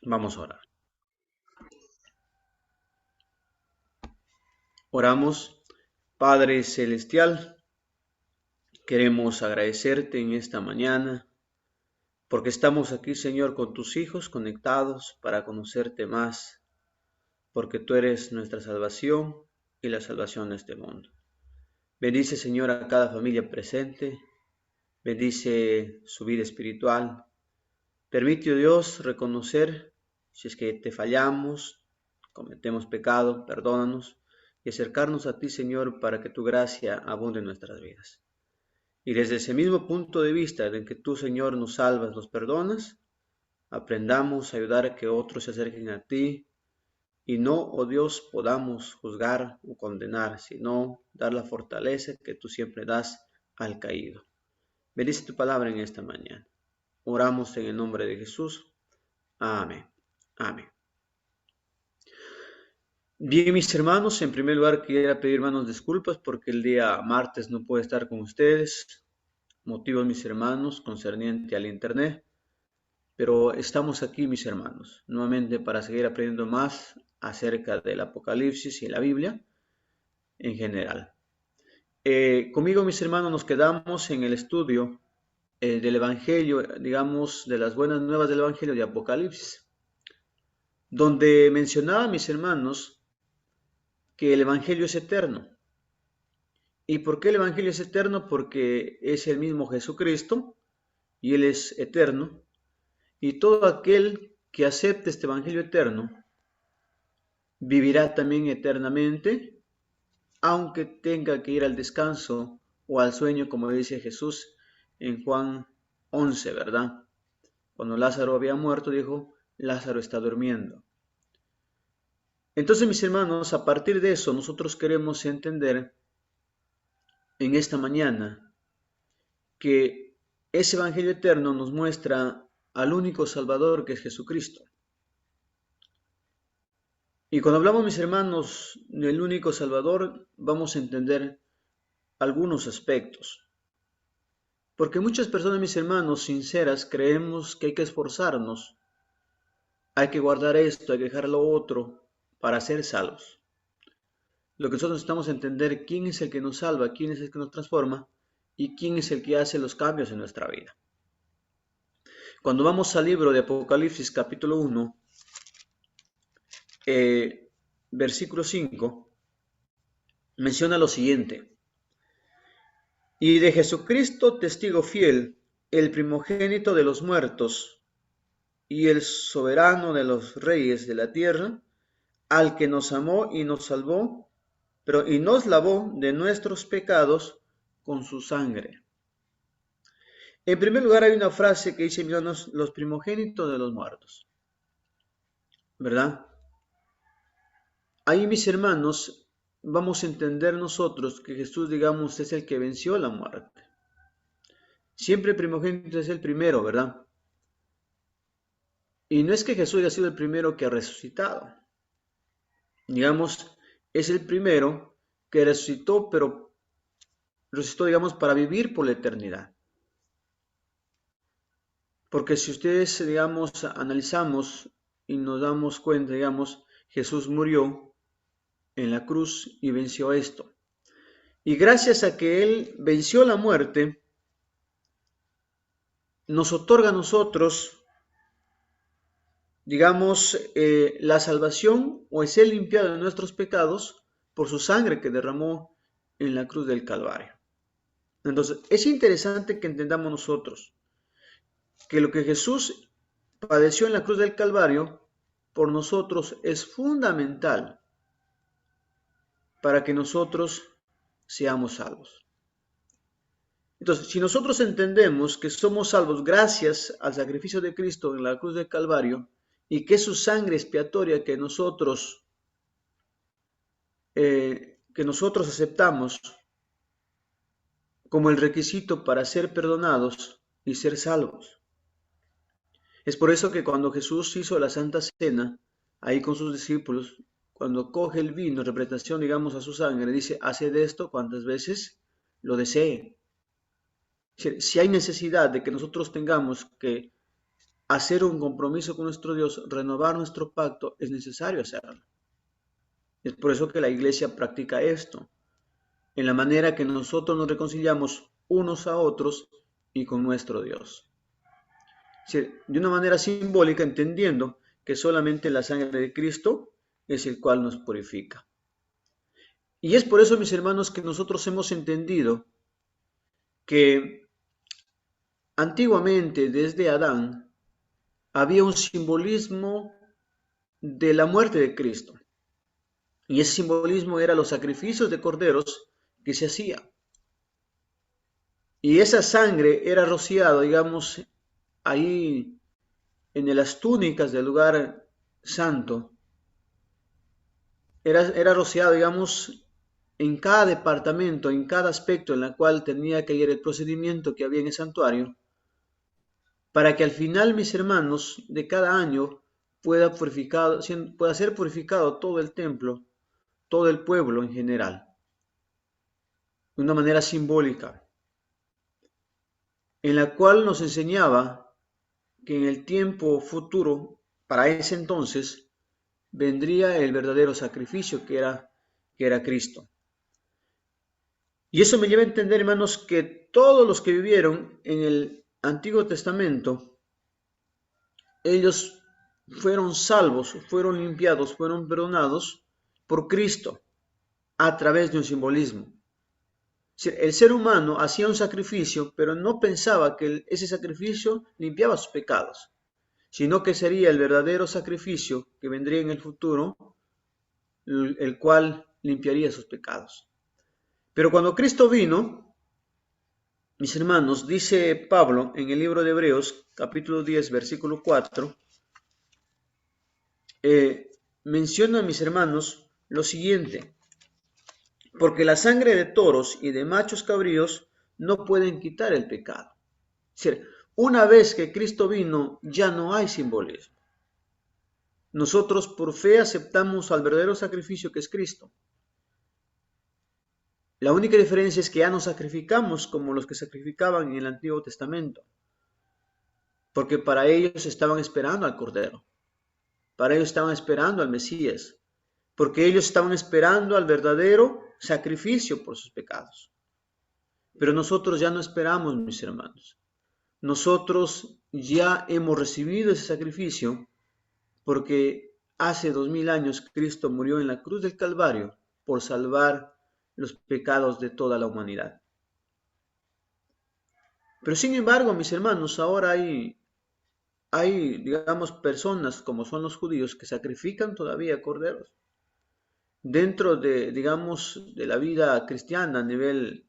Vamos a orar. Oramos, Padre Celestial, queremos agradecerte en esta mañana porque estamos aquí, Señor, con tus hijos conectados para conocerte más, porque tú eres nuestra salvación y la salvación de este mundo. Bendice, Señor, a cada familia presente, bendice su vida espiritual. Permite, oh Dios, reconocer si es que te fallamos, cometemos pecado, perdónanos y acercarnos a ti, Señor, para que tu gracia abunde en nuestras vidas. Y desde ese mismo punto de vista en que tú, Señor, nos salvas, nos perdonas, aprendamos a ayudar a que otros se acerquen a ti y no, oh Dios, podamos juzgar o condenar, sino dar la fortaleza que tú siempre das al caído. Bendice tu palabra en esta mañana. Oramos en el nombre de Jesús. Amén. Amén. Bien, mis hermanos, en primer lugar quisiera pedir hermanos disculpas porque el día martes no puedo estar con ustedes. Motivos, mis hermanos, concerniente al internet. Pero estamos aquí, mis hermanos, nuevamente para seguir aprendiendo más acerca del Apocalipsis y la Biblia en general. Conmigo, mis hermanos, nos quedamos en el estudio del Evangelio, digamos, de las buenas nuevas del Evangelio de Apocalipsis, donde mencionaba, mis hermanos, que el Evangelio es eterno. ¿Y por qué el Evangelio es eterno? Porque es el mismo Jesucristo y Él es eterno. Y todo aquel que acepte este Evangelio eterno vivirá también eternamente, aunque tenga que ir al descanso o al sueño, como dice Jesús en Juan 11, ¿verdad? Cuando Lázaro había muerto, dijo, Lázaro está durmiendo. Entonces, mis hermanos, a partir de eso, nosotros queremos entender en esta mañana que ese Evangelio eterno nos muestra al único Salvador que es Jesucristo. Y cuando hablamos, mis hermanos, del único Salvador, vamos a entender algunos aspectos. Porque muchas personas, mis hermanos, sinceras, creemos que hay que esforzarnos, hay que guardar esto, hay que dejar lo otro para ser salvos. Lo que nosotros necesitamos entender quién es el que nos salva, quién es el que nos transforma y quién es el que hace los cambios en nuestra vida. Cuando vamos al libro de Apocalipsis capítulo 1, versículo 5, menciona lo siguiente. Y de Jesucristo, testigo fiel, el primogénito de los muertos y el soberano de los reyes de la tierra, al que nos amó y nos salvó, y nos lavó de nuestros pecados con su sangre. En primer lugar hay una frase que dice, miramos, los primogénitos de los muertos, ¿verdad? Ahí, mis hermanos, vamos a entender nosotros que Jesús, digamos, es el que venció la muerte. Siempre el primogénito es el primero, ¿verdad? Y no es que Jesús haya sido el primero que ha resucitado. Digamos, es el primero que resucitó, pero resucitó, digamos, para vivir por la eternidad. Porque si ustedes, digamos, analizamos y nos damos cuenta, digamos, Jesús murió en la cruz y venció esto. Y gracias a que Él venció la muerte, nos otorga a nosotros, digamos, la salvación o el ser limpiado de nuestros pecados por su sangre que derramó en la cruz del Calvario. Entonces, es interesante que entendamos nosotros que lo que Jesús padeció en la cruz del Calvario por nosotros es fundamental para que nosotros seamos salvos. Entonces, si nosotros entendemos que somos salvos gracias al sacrificio de Cristo en la cruz del Calvario y que es su sangre expiatoria que nosotros aceptamos como el requisito para ser perdonados y ser salvos. Es por eso que cuando Jesús hizo la Santa Cena, ahí con sus discípulos, cuando coge el vino, en representación, digamos, a su sangre, dice, haced esto cuantas veces lo desee. Si hay necesidad de que nosotros tengamos que hacer un compromiso con nuestro Dios, renovar nuestro pacto, es necesario hacerlo. Es por eso que la iglesia practica esto, en la manera que nosotros nos reconciliamos unos a otros y con nuestro Dios. De una manera simbólica, entendiendo que solamente la sangre de Cristo es el cual nos purifica. Y es por eso, mis hermanos, que nosotros hemos entendido que antiguamente, desde Adán, había un simbolismo de la muerte de Cristo. Y ese simbolismo era los sacrificios de corderos que se hacían. Y esa sangre era rociada, digamos, ahí en las túnicas del lugar santo. Era rociado, digamos, en cada departamento, en cada aspecto en el cual tenía que ir el procedimiento que había en el santuario, para que al final, mis hermanos, de cada año pueda ser purificado todo el templo, todo el pueblo en general, de una manera simbólica, en la cual nos enseñaba que en el tiempo futuro, para ese entonces, vendría el verdadero sacrificio que era Cristo. Y eso me lleva a entender, hermanos, que todos los que vivieron en el Antiguo Testamento, ellos fueron salvos, fueron limpiados, fueron perdonados por Cristo a través de un simbolismo. El ser humano hacía un sacrificio, pero no pensaba que ese sacrificio limpiaba sus pecados, sino que sería el verdadero sacrificio que vendría en el futuro, el cual limpiaría sus pecados. Pero cuando Cristo vino, mis hermanos, dice Pablo en el libro de Hebreos, capítulo 10, versículo 4, menciona, mis hermanos, lo siguiente: porque la sangre de toros y de machos cabríos no pueden quitar el pecado. Es decir, una vez que Cristo vino, ya no hay simbolismo. Nosotros por fe aceptamos al verdadero sacrificio que es Cristo. La única diferencia es que ya no sacrificamos como los que sacrificaban en el Antiguo Testamento, porque para ellos estaban esperando al Cordero, para ellos estaban esperando al Mesías, porque ellos estaban esperando al verdadero sacrificio por sus pecados. Pero nosotros ya no esperamos, mis hermanos. Nosotros ya hemos recibido ese sacrificio porque hace 2000 años Cristo murió en la cruz del Calvario por salvar los pecados de toda la humanidad. Pero sin embargo, mis hermanos, ahora hay, digamos, personas como son los judíos que sacrifican todavía corderos. Dentro de, digamos, de la vida cristiana a nivel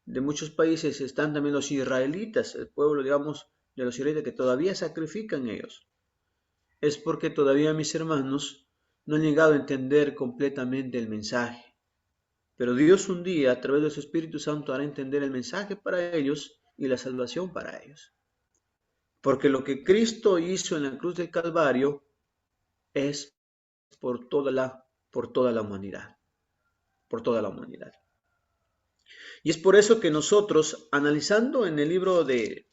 de muchos países están también los israelitas, el pueblo, digamos, de los israelitas que todavía sacrifican ellos. Es porque todavía, mis hermanos, no han llegado a entender completamente el mensaje. Pero Dios un día, a través de su Espíritu Santo, hará entender el mensaje para ellos y la salvación para ellos. Porque lo que Cristo hizo en la cruz del Calvario es por toda la humanidad. Por toda la humanidad. Y es por eso que nosotros, analizando en el libro de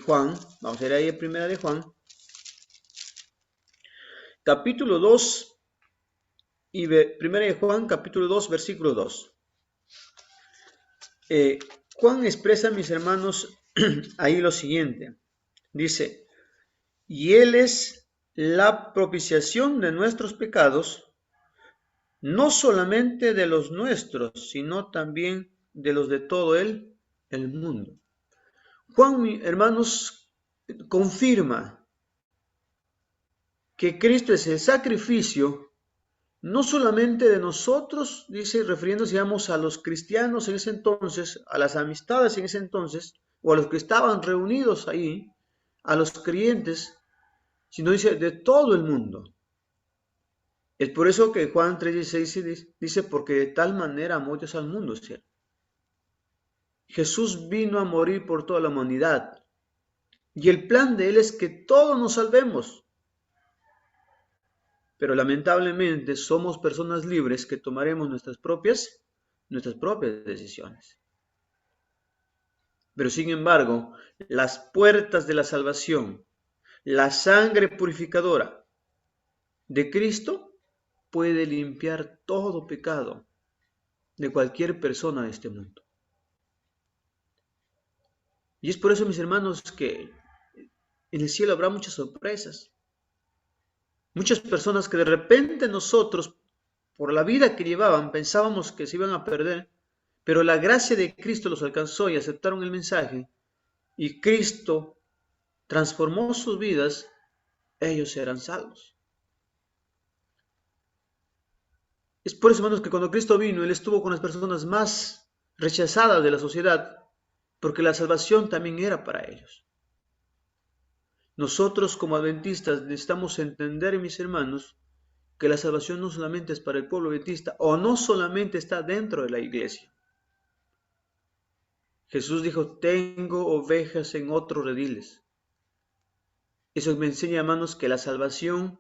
Juan, vamos a ir ahí a primera de Juan, capítulo 2, y primera de Juan, capítulo 2, versículo 2. Juan expresa, mis hermanos, ahí lo siguiente. Dice, y Él es la propiciación de nuestros pecados, no solamente de los nuestros, sino también de los de todo el mundo. Juan, hermanos, confirma que Cristo es el sacrificio no solamente de nosotros, dice, refiriéndose, digamos, a los cristianos en ese entonces, a las amistades en ese entonces, o a los que estaban reunidos ahí, a los creyentes, sino dice de todo el mundo. Es por eso que Juan 3:16 dice, porque de tal manera amó Dios al mundo, ¿cierto? Jesús vino a morir por toda la humanidad, y el plan de Él es que todos nos salvemos. Pero lamentablemente somos personas libres que tomaremos nuestras propias decisiones. Pero sin embargo, las puertas de la salvación, La sangre purificadora de Cristo puede limpiar todo pecado de cualquier persona de este mundo. Y es por eso, mis hermanos, que en el cielo habrá muchas sorpresas. Muchas personas que de repente nosotros, por la vida que llevaban, pensábamos que se iban a perder, pero la gracia de Cristo los alcanzó y aceptaron el mensaje, y Cristo transformó sus vidas, ellos serán salvos. Es por eso, hermanos, que cuando Cristo vino, Él estuvo con las personas más rechazadas de la sociedad, porque la salvación también era para ellos. Nosotros como adventistas necesitamos entender, mis hermanos, que la salvación no solamente es para el pueblo adventista, o no solamente está dentro de la iglesia. Jesús dijo, tengo ovejas en otros rediles. Eso me enseña, hermanos, que la salvación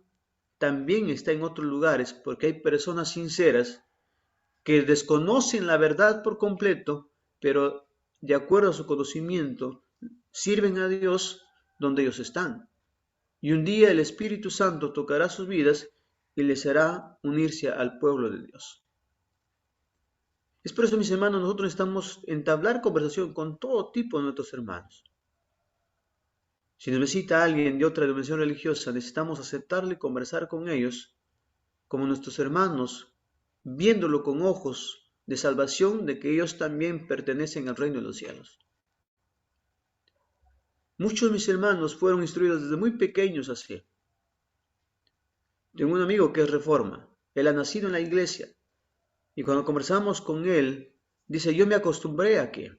también está en otros lugares, porque hay personas sinceras que desconocen la verdad por completo, pero de acuerdo a su conocimiento, sirven a Dios donde ellos están. Y un día el Espíritu Santo tocará sus vidas y les hará unirse al pueblo de Dios. Es por eso, mis hermanos, nosotros necesitamos entablar conversación con todo tipo de nuestros hermanos. Si nos visita alguien de otra dimensión religiosa, necesitamos aceptarle y conversar con ellos como nuestros hermanos, viéndolo con ojos de salvación de que ellos también pertenecen al reino de los cielos. Muchos de mis hermanos fueron instruidos desde muy pequeños así. Tengo un amigo que es Reforma. Él ha nacido en la iglesia. Y cuando conversamos con él, dice, yo me acostumbré a que.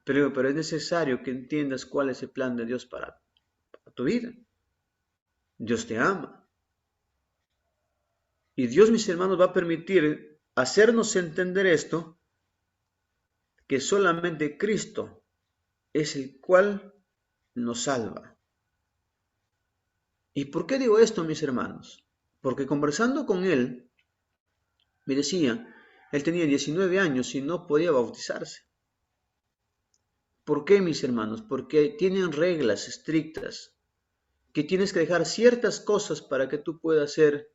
Pero es necesario que entiendas cuál es el plan de Dios para tu vida. Dios te ama. Y Dios, mis hermanos, va a permitir hacernos entender esto, que solamente Cristo es el cual nos salva. ¿Y por qué digo esto, mis hermanos? Porque conversando con él, me decía, él tenía 19 años y no podía bautizarse. ¿Por qué, mis hermanos? Porque tienen reglas estrictas, que tienes que dejar ciertas cosas para que tú puedas ser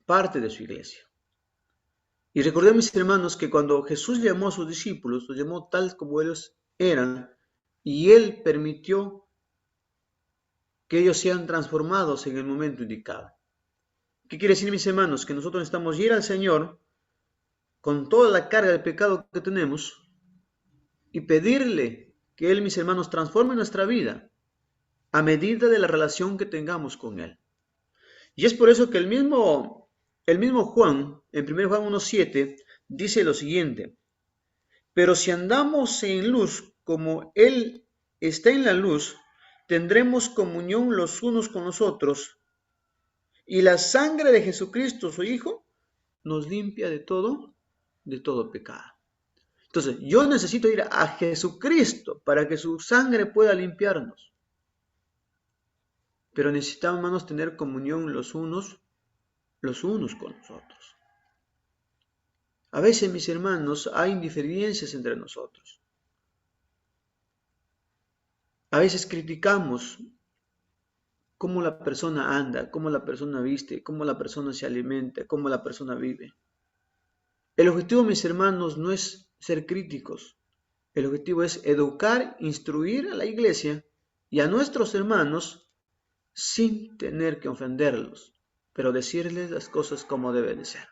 parte de su iglesia. Y recordé, mis hermanos, que cuando Jesús llamó a sus discípulos, los llamó tal como ellos eran, y Él permitió que ellos sean transformados en el momento indicado. ¿Qué quiere decir, mis hermanos? Que nosotros necesitamos ir al Señor con toda la carga de pecado que tenemos y pedirle que Él, mis hermanos, transforme nuestra vida a medida de la relación que tengamos con Él. Y es por eso que el mismo Juan, en 1 Juan 1:7, dice lo siguiente, pero si andamos en luz como Él está en la luz, tendremos comunión los unos con los otros, y la sangre de Jesucristo, su Hijo, nos limpia de todo pecado. Entonces, yo necesito ir a Jesucristo para que su sangre pueda limpiarnos. Pero necesitamos, hermanos, tener comunión los unos con nosotros. A veces, mis hermanos, hay diferencias entre nosotros. A veces criticamos cómo la persona anda, cómo la persona viste, cómo la persona se alimenta, cómo la persona vive. El objetivo, mis hermanos, no es ser críticos. El objetivo es educar, instruir a la iglesia y a nuestros hermanos sin tener que ofenderlos, pero decirles las cosas como deben de ser.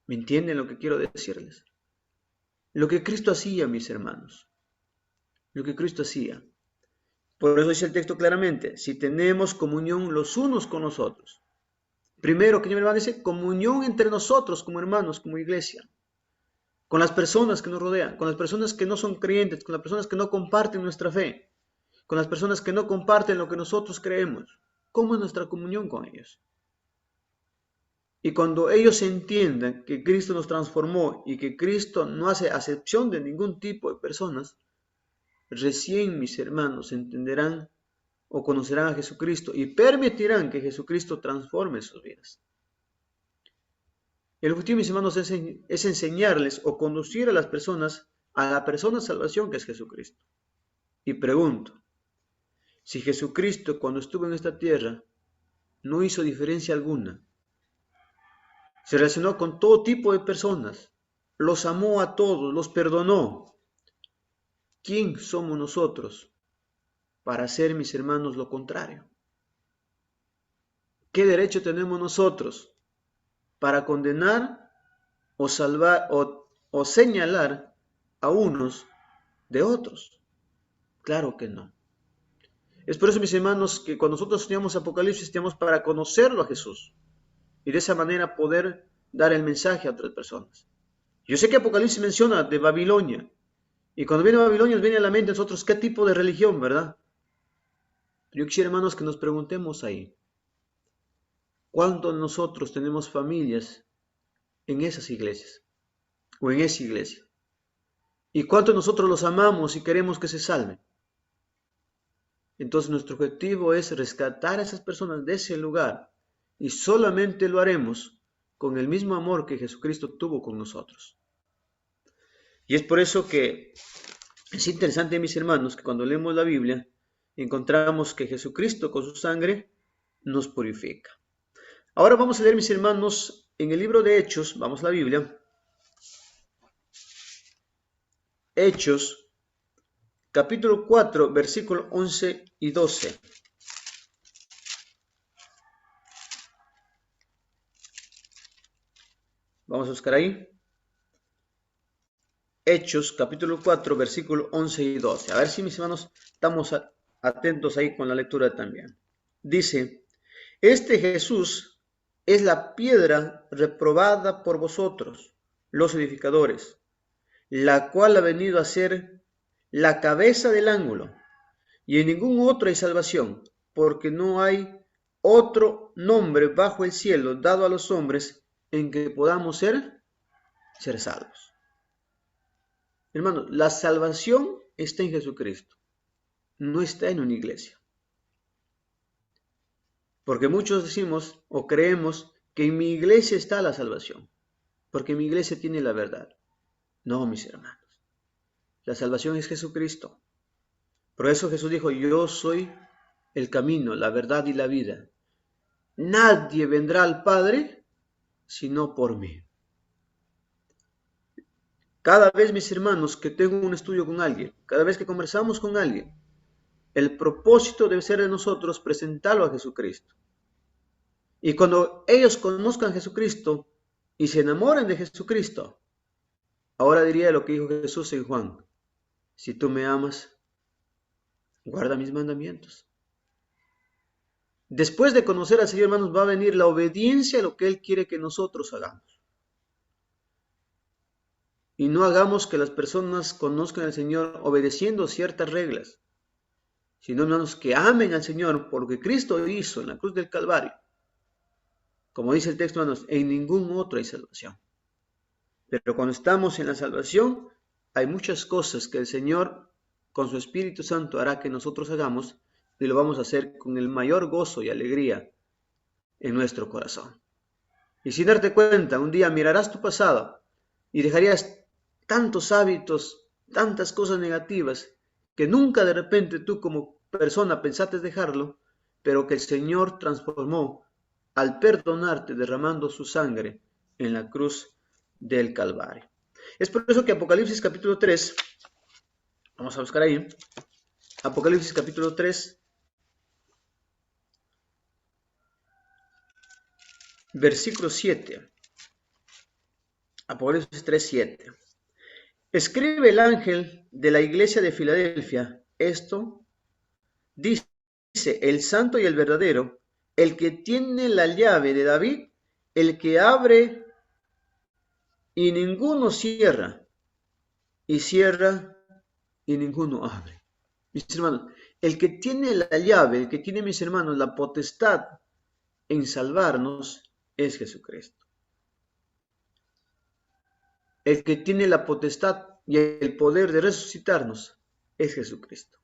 ¿Me entienden lo que quiero decirles? Lo que Cristo hacía, mis hermanos. Lo que Cristo hacía. Por eso dice el texto claramente, si tenemos comunión los unos con los otros. Primero, que mi hermano dice, comunión entre nosotros como hermanos, como iglesia. Con las personas que nos rodean, con las personas que no son creyentes, con las personas que no comparten nuestra fe, con las personas que no comparten lo que nosotros creemos. ¿Cómo es nuestra comunión con ellos? Y cuando ellos entiendan que Cristo nos transformó y que Cristo no hace acepción de ningún tipo de personas, recién, mis hermanos, entenderán o conocerán a Jesucristo y permitirán que Jesucristo transforme sus vidas. El objetivo, mis hermanos, es enseñarles o conducir a las personas a la persona de salvación que es Jesucristo. Y pregunto, Si Jesucristo cuando estuvo en esta tierra no hizo diferencia alguna, se relacionó con todo tipo de personas, los amó a todos, los perdonó, ¿quién somos nosotros para hacer, mis hermanos, lo contrario? ¿Qué derecho tenemos nosotros para condenar o salvar o señalar a unos de otros? Claro que no. Es por eso, mis hermanos, que cuando nosotros estudiamos Apocalipsis, estudiamos para conocerlo a Jesús y de esa manera poder dar el mensaje a otras personas. Yo sé que Apocalipsis menciona de Babilonia, y cuando viene Babilonia nos viene a la mente a nosotros qué tipo de religión, ¿verdad? Yo quisiera, hermanos, que nos preguntemos ahí, ¿cuántos de nosotros tenemos familias en esas iglesias o en esa iglesia? ¿Y cuántos nosotros los amamos y queremos que se salven? Entonces nuestro objetivo es rescatar a esas personas de ese lugar y solamente lo haremos con el mismo amor que Jesucristo tuvo con nosotros. Y es por eso que es interesante, mis hermanos, que cuando leemos la Biblia encontramos que Jesucristo con su sangre nos purifica. Ahora vamos a leer, mis hermanos, en el libro de Hechos, vamos a la Biblia, Hechos, capítulo 4, versículos 11 y 12. Vamos a buscar ahí. Hechos, capítulo 4, versículos 11 y 12. A ver si, mis hermanos, estamos atentos ahí con la lectura también. Dice, este Jesús es la piedra reprobada por vosotros, los edificadores, la cual ha venido a ser la cabeza del ángulo, y en ningún otro hay salvación, porque no hay otro nombre bajo el cielo dado a los hombres en que podamos ser salvos. Hermanos, la salvación está en Jesucristo, no está en una iglesia. Porque muchos decimos o creemos que en mi iglesia está la salvación, porque mi iglesia tiene la verdad. No, mis hermanos, la salvación es Jesucristo. Por eso Jesús dijo, yo soy el camino, la verdad y la vida. Nadie vendrá al Padre sino por mí. Cada vez, mis hermanos, que tengo un estudio con alguien, cada vez que conversamos con alguien, el propósito debe ser de nosotros presentarlo a Jesucristo. Y cuando ellos conozcan a Jesucristo y se enamoren de Jesucristo, ahora diría lo que dijo Jesús en Juan, si tú me amas, guarda mis mandamientos. Después de conocer al Señor, hermanos, va a venir la obediencia a lo que Él quiere que nosotros hagamos. Y no hagamos que las personas conozcan al Señor obedeciendo ciertas reglas, sino, hermanos, que amen al Señor por lo que Cristo hizo en la cruz del Calvario. Como dice el texto, hermanos, en ningún otro hay salvación. Pero cuando estamos en la salvación, hay muchas cosas que el Señor, con su Espíritu Santo, hará que nosotros hagamos, y lo vamos a hacer con el mayor gozo y alegría en nuestro corazón. Y sin darte cuenta, un día mirarás tu pasado y dejarías tantos hábitos, tantas cosas negativas, que nunca de repente tú como persona pensaste dejarlo, pero que el Señor transformó al perdonarte derramando su sangre en la cruz del Calvario. Es por eso que Apocalipsis capítulo 3, vamos a buscar ahí, Apocalipsis capítulo 3, versículo 7. Apocalipsis 3, 7. Escribe el ángel de la iglesia de Filadelfia, esto dice, el santo y el verdadero, el que tiene la llave de David, el que abre y ninguno cierra, y cierra y ninguno abre. Mis hermanos, el que tiene la llave, el que tiene, mis hermanos, la potestad en salvarnos es Jesucristo. El que tiene la potestad y el poder de resucitarnos es Jesucristo.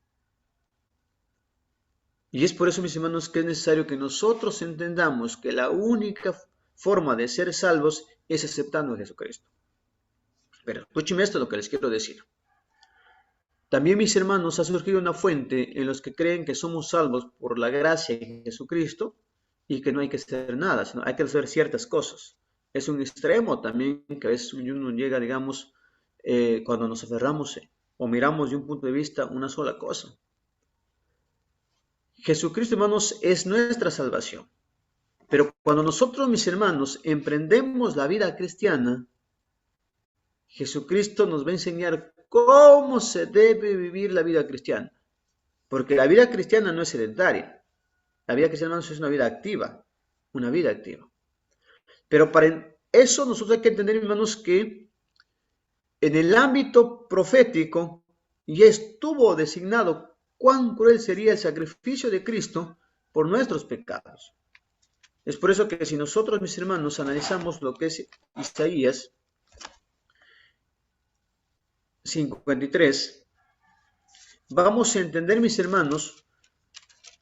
Y es por eso, mis hermanos, que es necesario que nosotros entendamos que la única forma de ser salvos es aceptando a Jesucristo. Pero escúcheme esto, lo que les quiero decir. También, mis hermanos, ha surgido una fuente en los que creen que somos salvos por la gracia de Jesucristo y que no hay que hacer nada, sino hay que hacer ciertas cosas. Es un extremo también que a veces uno llega, digamos, cuando nos aferramos o miramos de un punto de vista una sola cosa. Jesucristo, hermanos, es nuestra salvación. Pero cuando nosotros, mis hermanos, emprendemos la vida cristiana, Jesucristo nos va a enseñar cómo se debe vivir la vida cristiana. Porque la vida cristiana no es sedentaria. La vida cristiana, hermanos, es una vida activa. Una vida activa. Pero para eso nosotros hay que entender, hermanos, que en el ámbito profético ya estuvo designado cuán cruel sería el sacrificio de Cristo por nuestros pecados. Es por eso que si nosotros, mis hermanos, analizamos lo que es Isaías 53, vamos a entender, mis hermanos,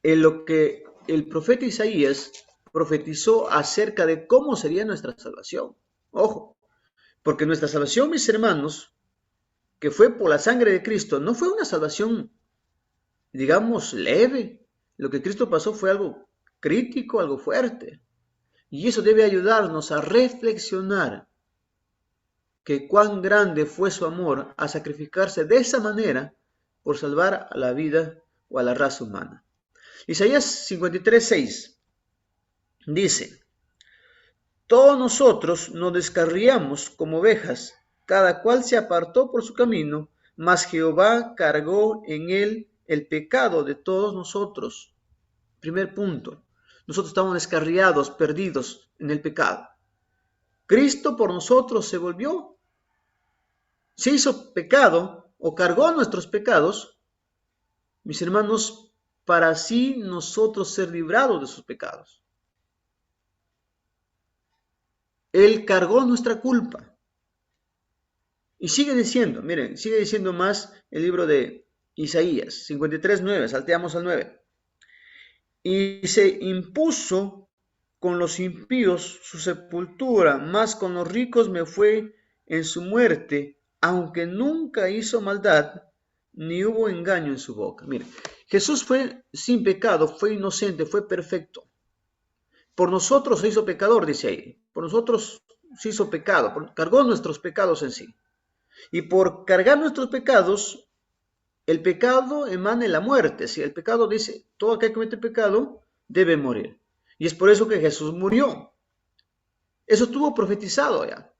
en lo que el profeta Isaías profetizó acerca de cómo sería nuestra salvación. Ojo, porque nuestra salvación, mis hermanos, que fue por la sangre de Cristo, no fue una salvación, digamos, leve. Lo que Cristo pasó fue algo crítico, algo fuerte. Y eso debe ayudarnos a reflexionar que cuán grande fue su amor a sacrificarse de esa manera por salvar a la vida o a la raza humana. Isaías 53:6 dice: todos nosotros nos descarriamos como ovejas, cada cual se apartó por su camino, mas Jehová cargó en él el pecado de todos nosotros. Primer punto, nosotros estamos descarriados, perdidos en el pecado. Cristo por nosotros se hizo pecado o cargó nuestros pecados, mis hermanos, para así nosotros ser librados de sus pecados. Él cargó nuestra culpa. Y sigue diciendo, miren, sigue diciendo más el libro de Isaías 53:9, salteamos al 9. Y se impuso con los impíos su sepultura, mas con los ricos me fue en su muerte, aunque nunca hizo maldad, ni hubo engaño en su boca. Miren, Jesús fue sin pecado, fue inocente, fue perfecto. Por nosotros se hizo pecador, dice ahí. Por nosotros se hizo pecado, cargó nuestros pecados en sí. Y por cargar nuestros pecados, el pecado emana la muerte. Si el pecado dice, todo aquel que comete pecado debe morir. Y es por eso que Jesús murió. Eso estuvo profetizado ya.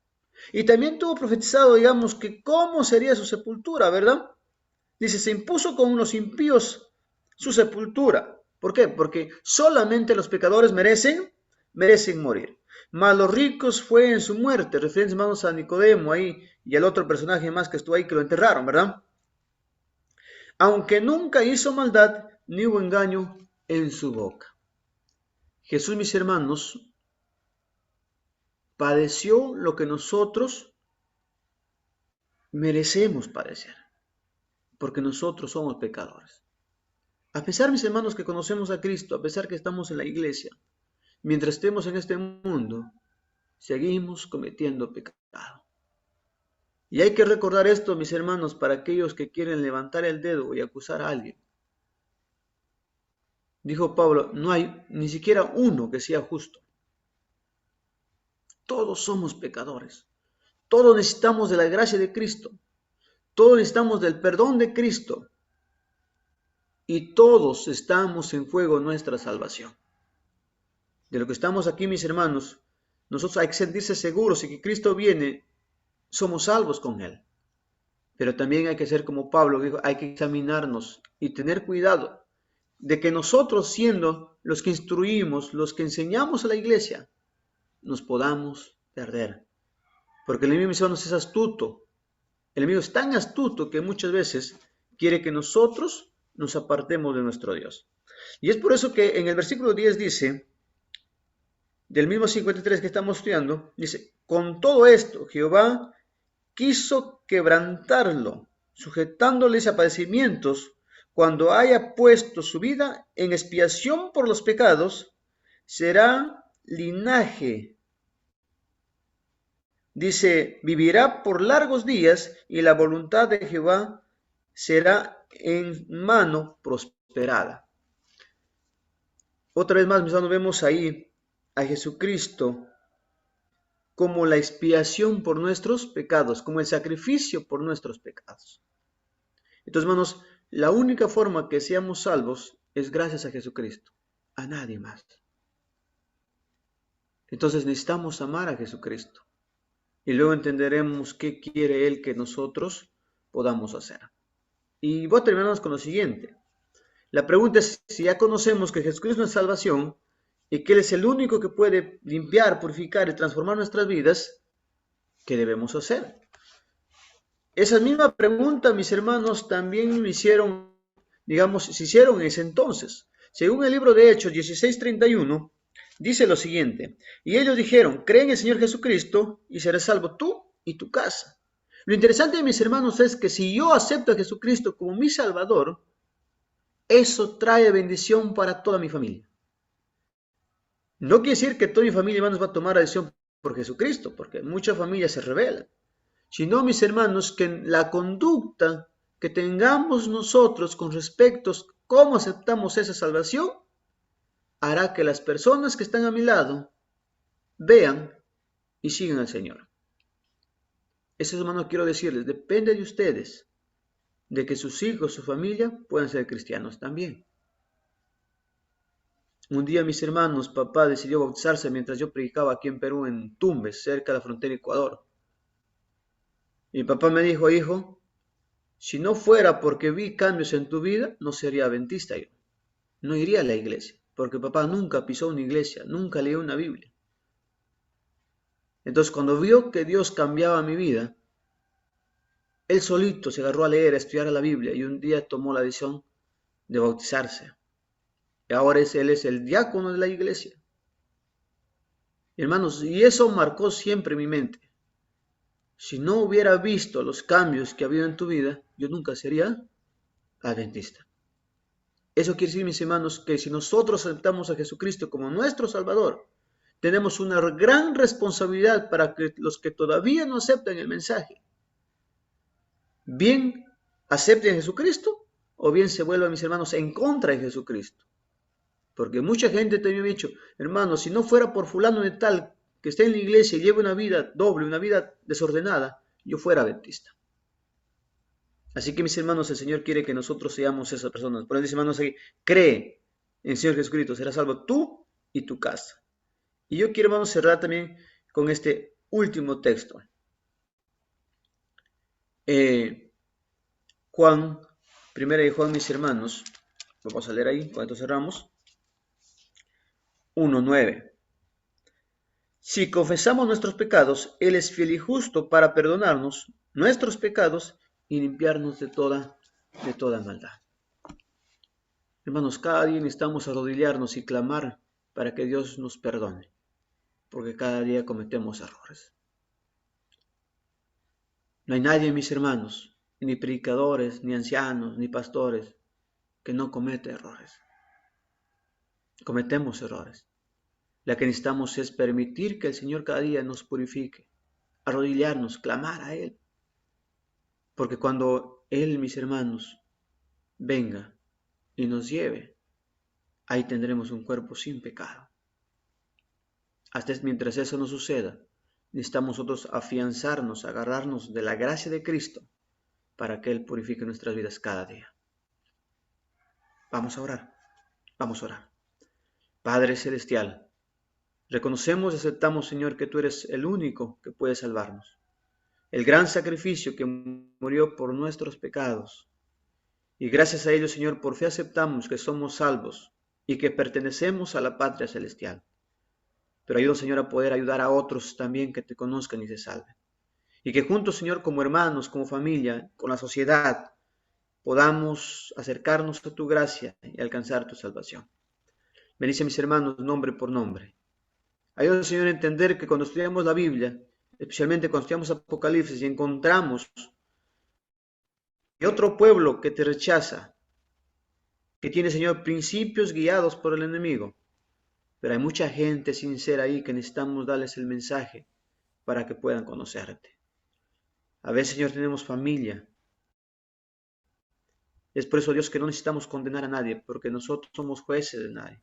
Y también tuvo profetizado, digamos, que cómo sería su sepultura, ¿verdad? Dice, se impuso con los impíos su sepultura. ¿Por qué? Porque solamente los pecadores merecen morir. Mas los ricos fue en su muerte. Referencia, hermanos, a Nicodemo ahí y al otro personaje más que estuvo ahí que lo enterraron, ¿verdad? Aunque nunca hizo maldad, ni hubo engaño en su boca. Jesús, mis hermanos, padeció lo que nosotros merecemos padecer, porque nosotros somos pecadores. A pesar, mis hermanos, que conocemos a Cristo, a pesar que estamos en la iglesia, mientras estemos en este mundo, seguimos cometiendo pecado. Y hay que recordar esto, mis hermanos, para aquellos que quieren levantar el dedo y acusar a alguien. Dijo Pablo, no hay ni siquiera uno que sea justo. Todos somos pecadores. Todos necesitamos de la gracia de Cristo. Todos necesitamos del perdón de Cristo. Y todos estamos en juego nuestra salvación. De lo que estamos aquí, mis hermanos, nosotros hay que sentirse seguros y que Cristo viene, somos salvos con Él. Pero también hay que ser como Pablo dijo, hay que examinarnos y tener cuidado de que nosotros, siendo los que instruimos, los que enseñamos a la iglesia, nos podamos perder. Porque el enemigo, mis hermanos, es astuto. El enemigo es tan astuto que muchas veces quiere que nosotros nos apartemos de nuestro Dios. Y es por eso que en el versículo 10 dice, del mismo 53 que estamos estudiando, dice, con todo esto Jehová quiso quebrantarlo, sujetándoles a padecimientos, cuando haya puesto su vida en expiación por los pecados, será linaje. Dice, vivirá por largos días y la voluntad de Jehová será en mano prosperada. Otra vez más, mis hermanos, vemos ahí a Jesucristo como la expiación por nuestros pecados, como el sacrificio por nuestros pecados. Entonces, hermanos, la única forma que seamos salvos es gracias a Jesucristo, a nadie más. Entonces necesitamos amar a Jesucristo y luego entenderemos qué quiere Él que nosotros podamos hacer. Y voy a terminarnos con lo siguiente. La pregunta es si ya conocemos que Jesucristo es salvación y que Él es el único que puede limpiar, purificar y transformar nuestras vidas, ¿qué debemos hacer? Esa misma pregunta, mis hermanos, también me hicieron, digamos, se hicieron en ese entonces. Según el libro de Hechos 16:31, dice lo siguiente: y ellos dijeron, cree en el Señor Jesucristo y serás salvo tú y tu casa. Lo interesante, mis hermanos, es que si yo acepto a Jesucristo como mi Salvador, eso trae bendición para toda mi familia. No quiere decir que toda mi familia, hermanos, va a tomar la decisión por Jesucristo, porque muchas familias se rebelan, sino, mis hermanos, que la conducta que tengamos nosotros con respecto a cómo aceptamos esa salvación, hará que las personas que están a mi lado vean y sigan al Señor. Eso, hermanos, quiero decirles, depende de ustedes, de que sus hijos, su familia, puedan ser cristianos también. Un día, mis hermanos, papá decidió bautizarse mientras yo predicaba aquí en Perú, en Tumbes, cerca de la frontera de Ecuador. Y papá me dijo, hijo, si no fuera porque vi cambios en tu vida, no sería adventista yo. No iría a la iglesia, porque papá nunca pisó una iglesia, nunca leyó una Biblia. Entonces, cuando vio que Dios cambiaba mi vida, él solito se agarró a leer, a estudiar la Biblia y un día tomó la decisión de bautizarse. Y ahora él es el diácono de la iglesia. Hermanos, y eso marcó siempre mi mente. Si no hubiera visto los cambios que ha habido en tu vida, yo nunca sería adventista. Eso quiere decir, mis hermanos, que si nosotros aceptamos a Jesucristo como nuestro Salvador, tenemos una gran responsabilidad para que los que todavía no aceptan el mensaje, bien acepten a Jesucristo o bien se vuelvan, mis hermanos, en contra de Jesucristo. Porque mucha gente también me ha dicho, hermano, si no fuera por fulano de tal que esté en la iglesia y lleve una vida doble, una vida desordenada, yo fuera adventista. Así que, mis hermanos, el Señor quiere que nosotros seamos esas personas. Por eso dice, hermanos, aquí, cree en el Señor Jesucristo, serás salvo tú y tu casa. Y yo quiero, hermanos, cerrar también con este último texto. Juan, primera de Juan, mis hermanos, vamos a leer ahí, con esto cerramos. 1:9. Si confesamos nuestros pecados, Él es fiel y justo para perdonarnos nuestros pecados y limpiarnos de toda maldad. Hermanos, cada día necesitamos arrodillarnos y clamar para que Dios nos perdone, porque cada día cometemos errores. No hay nadie, mis hermanos, ni predicadores, ni ancianos, ni pastores, que no cometa errores. Cometemos errores. La que necesitamos es permitir que el Señor cada día nos purifique, arrodillarnos, clamar a Él. Porque cuando Él, mis hermanos, venga y nos lleve, ahí tendremos un cuerpo sin pecado. Hasta mientras eso no suceda, necesitamos nosotros afianzarnos, agarrarnos de la gracia de Cristo para que Él purifique nuestras vidas cada día. Vamos a orar, vamos a orar. Padre Celestial, reconocemos y aceptamos, Señor, que tú eres el único que puede salvarnos. El gran sacrificio que murió por nuestros pecados. Y gracias a ello, Señor, por fe aceptamos que somos salvos y que pertenecemos a la patria celestial. Pero ayúdanos, Señor, a poder ayudar a otros también que te conozcan y se salven. Y que juntos, Señor, como hermanos, como familia, con la sociedad, podamos acercarnos a tu gracia y alcanzar tu salvación. Bendice a mis hermanos nombre por nombre. Ayúdanos, Señor, a entender que cuando estudiamos la Biblia, especialmente cuando estudiamos Apocalipsis y encontramos que otro pueblo que te rechaza, que tiene, Señor, principios guiados por el enemigo, pero hay mucha gente sincera ahí que necesitamos darles el mensaje para que puedan conocerte. A veces, Señor, tenemos familia Es por eso, Dios, que no necesitamos condenar a nadie, porque nosotros somos jueces de nadie.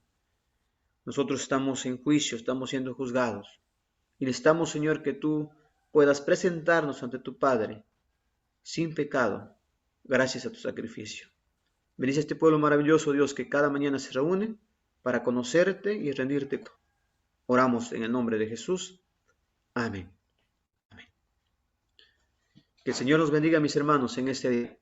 Nosotros estamos en juicio, estamos siendo juzgados. Y necesitamos, Señor, que tú puedas presentarnos ante tu Padre sin pecado, gracias a tu sacrificio. Bendice a este pueblo maravilloso, Dios, que cada mañana se reúne para conocerte y rendirte. Oramos en el nombre de Jesús. Amén. Amén. Que el Señor los bendiga, mis hermanos, en este día.